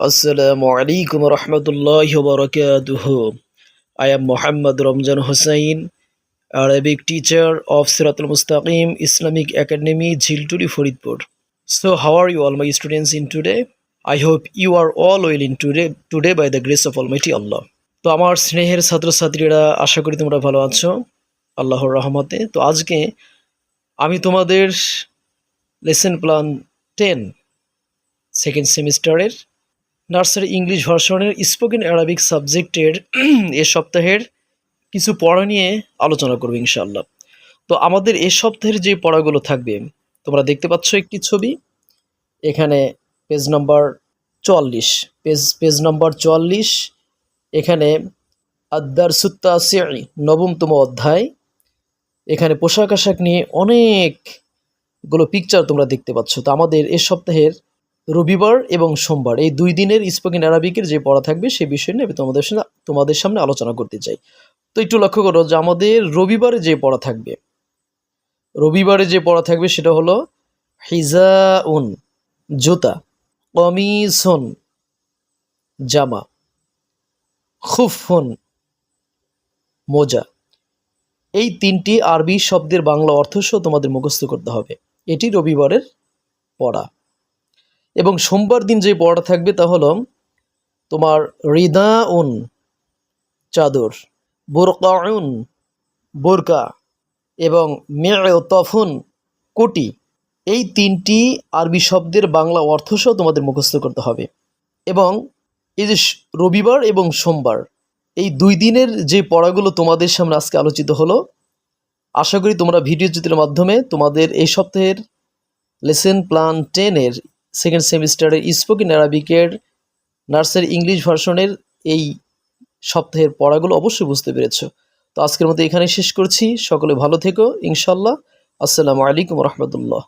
Assalamu alaikum wa rahmatullahi wa barakatuh. I am Muhammad Ramjan Hussain, Arabic teacher of Siratul Mustaqim Islamic Academy, Jilturi, Faridpur. So, how are you all, my students, in today? I hope you are all well in today by the grace of Almighty Allah. তো আমার স্নেহের ছাত্রছাত্রীরা, আশা করি তোমরা ভালো আছো আল্লাহর রহমতে। তো আজকে আমি তোমাদের লেসন প্ল্যান 10 সেকেন্ড সেমিস্টারের নার্সারি ইংলিশ ভার্সনের স্পোকেন অ্যারাবিক সাবজেক্টের এ সপ্তাহের কিছু পড়া নিয়ে আলোচনা করব ইনশাআল্লাহ। তো আমাদের এ সপ্তাহের যে পড়াগুলো থাকবে, তোমরা দেখতে পাচ্ছ একটি ছবি, এখানে পেজ নাম্বার 44, পেজ নাম্বার 44, এখানে আদ-দারসুত তাসিঈ, নবমতম অধ্যায়। এখানে পোশাক আশাক নিয়ে অনেকগুলো পিকচার তোমরা দেখতে পাচ্ছ। তো আমাদের এ সপ্তাহের রবিবার এবং সোমবার এই 2 দিনের স্পোকেন অ্যারাবিকের যে পড়া থাকবে সেই বিষয় নিয়ে আমি তোমাদের সামনে আলোচনা করতে চাই। তো একটু লক্ষ্য করো যে আমাদের রবিবারে যে পড়া থাকবে সেটা হলো হিজাউন, জুতা; কমিসুন, জামা; খুফুন, মোজা। এই 3টি আরবি শব্দের বাংলা অর্থ সহ তোমাদের মুখস্থ করতে হবে। এটি রবিবারের পড়া। এবং সোমবার দিন যে পড়াটা থাকবে তা হলো তোমার রিদাউন, চাদর; বুরকাউন, বোরকা; এবং মি'তাফুন, কোটি। এই 3টি আরবি শব্দের বাংলা অর্থ সহ তোমাদের মুখস্থ করতে হবে। এবং এই যে রবিবার এবং সোমবার এই 2 দিনের যে পড়াগুলো তোমাদের সামনে আজকে আলোচিত হলো, আশা করি তোমরা ভিডিও চিত্রের মাধ্যমে তোমাদের এই সপ্তাহের লেসন প্ল্যান 10-এর সেকেন্ড সেমিস্টারের স্পোকেন অ্যারাবিকের নার্সারি ইংলিশ ভার্সনের এই সপ্তাহের পড়াগুলো অবশ্যই বুঝতে পেরেছো। তো আজকের মতো এখানে শেষ করছি। সকলে ভালো থেকো ইনশাল্লাহ। আসসালামু আলাইকুম রহমতুল্লাহ।